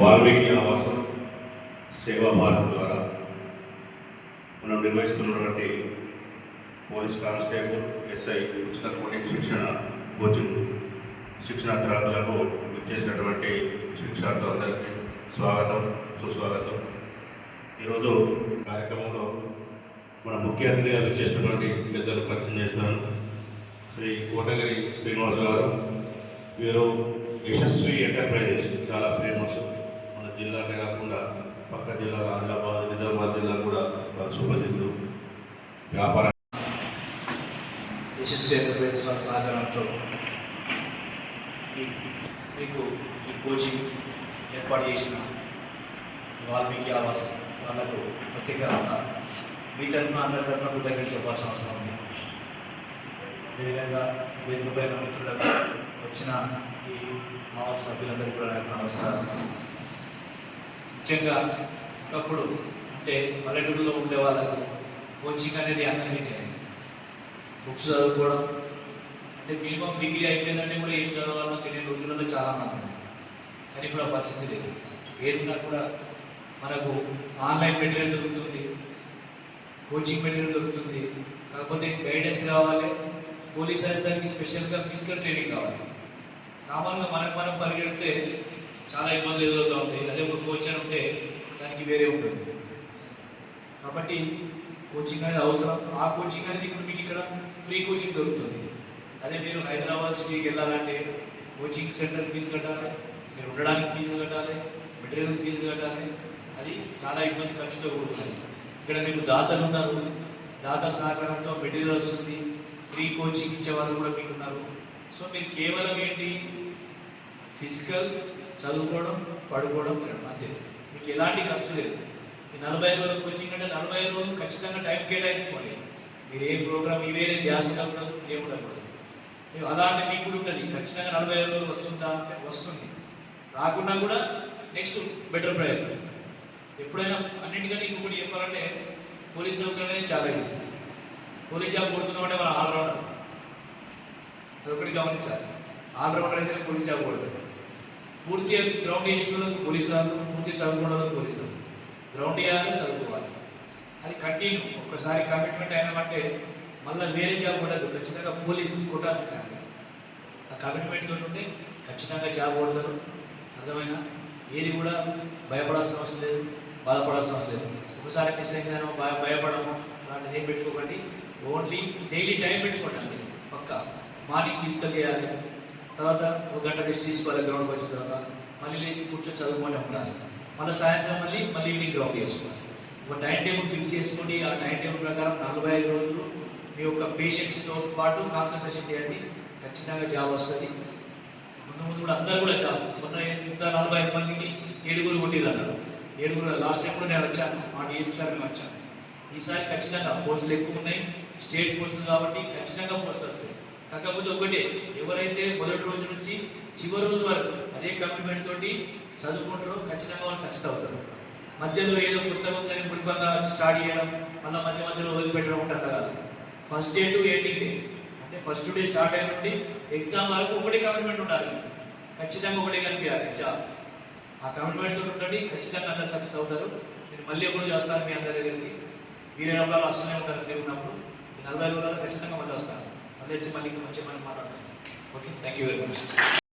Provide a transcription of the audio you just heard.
వాల్మీకి ఆవాసం సేవా భారత్ ద్వారా మనం నిర్వహిస్తున్నటువంటి పోలీస్ కానిస్టేబుల్ ఎస్ఐ ఉచిత కోచింగ్ శిక్షణ తరగతులకు ఇచ్చేసినటువంటి శిక్షార్థులందరికీ స్వాగతం సుస్వాగతం. ఈరోజు కార్యక్రమంలో మన ముఖ్య అతిథిగా చేసినటువంటి పెద్దలు పరిచయం చేస్తున్నాను. శ్రీ కోటగిరి శ్రీనివాస గారు. వీరు యశస్వి ఎంటర్ప్రైజెస్ చాలా ఫేమస్, మన జిల్లాకే కాకుండా పక్క జిల్లా ఆదిలాబాద్ నిజామాబాద్ జిల్లా కూడా సుప్రసిద్ధులు. వ్యాపార యశస్వి ఎంటర్ప్రైజెస్ సహకారంతో మీకు ఈ కోచింగ్ ఏర్పాటు చేసిన వాల్మీకి ఆవాసం వాళ్ళకు ప్రత్యేకంగా మీ తరఫున అందరి తరఫున కృతజ్ఞతలు చెప్పాల్సిన అవసరం ఉంది. అదేవిధంగా వేదికపైన మిత్రులకు వచ్చిన ఈ ఆవాస సభ్యులందరికీ కూడా నమస్కారం. ముఖ్యంగా ఒకప్పుడు అంటే పల్లెటూరులో ఉండే వాళ్ళకు కోచింగ్ అనేది అందరికీ తెలియదు. బుక్స్ చదువుకోవడం అంటే మినిమం డిగ్రీ అయిపోయిందంటే కూడా ఏం చదవాలో తెలియని రోజులలో చాలా మంది ఉన్నారు. కానీ ఇప్పుడు ఆ పరిస్థితి లేదు. ఏదన్నా కూడా మనకు ఆన్లైన్ మెటీరియల్ దొరుకుతుంది, కోచింగ్ మెటీరియల్ దొరుకుతుంది. కాకపోతే గైడెన్స్ కావాలి. పోలీస్ ఆఫీసర్కి స్పెషల్గా ఫిజికల్ ట్రైనింగ్ కావాలి. కామన్గా మనం పరిగెడితే చాలా ఇబ్బందులు ఎదురవుతూ ఉంటాయి. అదే ఒక కోచర్ ఉంటే దానికి వేరే ఉంటుంది. కాబట్టి కోచింగ్ అనేది అవసరం. ఆ కోచింగ్ అనేది ఇప్పుడు మీకు ఇక్కడ ఫ్రీ కోచింగ్ దొరుకుతుంది. అదే మీరు హైదరాబాద్ సిటీకి వెళ్ళాలంటే కోచింగ్ సెంటర్ ఫీజు కట్టాలి, మీరు ఉండడానికి ఫీజు కట్టాలి, మెటీరియల్ ఫీజు కట్టాలి. అది చాలా ఇబ్బంది ఖర్చుతో కూడుతుంది. ఇక్కడ మీకు దాతలు ఉన్నారు, దాతల సహకారంతో మెటీరియల్ వస్తుంది, ఫ్రీ కోచింగ్ ఇచ్చే వాళ్ళు కూడా మీకు ఉన్నారు. సో మీరు కేవలం ఏంటి ఫిజికల్ చదువుకోవడం, పడుకోవడం, తినడం అంతే. మీకు ఎలాంటి ఖర్చు లేదు. ఈ 45 రోజుల కోచింగ్ అంటే 45 రోజులు ఖచ్చితంగా టైం కేటాయించుకోండి. మీరు ఏ ప్రోగ్రామ్ ఇవేరే ధ్యాస ఉండదు, ఏముండకూడదు. మీరు అలాంటి మీకు కూడా ఉంటుంది. ఖచ్చితంగా 45 రోజులు వస్తుందా అంటే వస్తుంది. రాకుండా కూడా నెక్స్ట్ బెటర్ ప్రయత్నం. ఎప్పుడైనా అన్నింటికంటే ఇంకొకటి చెప్పాలంటే పోలీస్ నౌకరీ అనేది చాలా ఈజీ. పోలీస్ జాబ్ కొడుతున్నామంటే మన ఆల్రౌండర్, అదొకటి గమనించాలి. ఆల్రౌండర్ అయితే పోలీస్ జాబ్ కొడతారు. పూర్తిగా గ్రౌండ్ వేసుకోవడానికి పోలీసు రాదు, పూర్తిగా చదువుకోవడానికి పోలీసు రాదు. గ్రౌండ్ వేయాలి, చదువుకోవాలి. అది కంటిన్యూ. ఒక్కసారి కమిట్మెంట్ అయినామంటే మళ్ళీ వేరే జాబ్ ఉండదు. ఖచ్చితంగా పోలీసు కొట్టాల్సిందే. ఆ కమిట్మెంట్ తోటి ఉంటే ఖచ్చితంగా జాబ్ కొడతారు. అర్థమైనా ఏది కూడా భయపడాల్సిన అవసరం లేదు, బాధపడాల్సిన అవసరం లేదు. ఒకసారి మిస్ అయిందానో భయపడము అలాంటిది ఏం పెట్టుకోకండి. ఓన్లీ డైలీ టైం పెట్టుకోండి. పక్క మార్నింగ్ ఫిజికల్ చేయాలి, తర్వాత 1 గంట రెస్ట్ తీసుకోవాలి. గ్రౌండ్కి వచ్చిన తర్వాత మళ్ళీ లేచి కూర్చొని చదువుకొని ఉండాలి. మళ్ళీ సాయంత్రం మళ్ళీ ఈవినింగ్ గ్రౌండ్ చేసుకోవాలి. ఒక టైం టేబుల్ ఫిక్స్ చేసుకొని ఆ టైం టేబుల్ ప్రకారం 45 రోజులు మీ యొక్క పేషెంట్స్తో పాటు కాన్సన్ట్రేషన్ చేయండి. ఖచ్చితంగా జాబ్ వస్తుంది. ముందు కూడా అందరూ కూడా జాబ్. మొన్న 45 మందికి 7 కొట్టిరు అన్నారు. 7 లాస్ట్ టైం కూడా నేను వచ్చాను, మా డిఎస్పీ సార్ మేము వచ్చాను. ఈసారి ఖచ్చితంగా పోస్టులు ఎక్కువ ఉన్నాయి, స్టేట్ పోస్టులు కాబట్టి ఖచ్చితంగా పోస్టులు వస్తాయి. కాకపోతే ఒకటే, ఎవరైతే మొదటి రోజు నుంచి చివరి రోజు వరకు అదే కమిట్మెంట్ తోటి చదువుకుంటారో ఖచ్చితంగా వాళ్ళు సక్సెస్ అవుతారు. మధ్యలో ఏదో పుస్తకం ఉందని ముడిపంగా స్టార్ట్ చేయడం, మళ్ళీ మధ్యలో వదిలిపెట్టడం ఉంటుంది కాదు. First day to ending day అంటే ఫస్ట్ డే స్టార్ట్ అయిన నుండి ఎగ్జామ్ వరకు ఒకటే కమిట్మెంట్ ఉండాలి. ఖచ్చితంగా ఒకటే కనిపించాలి జాబ్. ఆ కమిట్మెంట్ తోటి ఉండండి, ఖచ్చితంగా అందరు సక్సెస్ అవుతారు. నేను మళ్ళీ ఎప్పుడు చేస్తాను మీ అందరి దగ్గరికి. వీరైనప్పుడు వస్తూనే ఉంటారు. ఫ్రీ ఉన్నప్పుడు 40 రోజుల్లో ఖచ్చితంగా మళ్ళీ వస్తాను. మళ్ళీ వచ్చి మళ్ళీ మంచిగా మనం మాట్లాడతాను. Okay, thank you very much.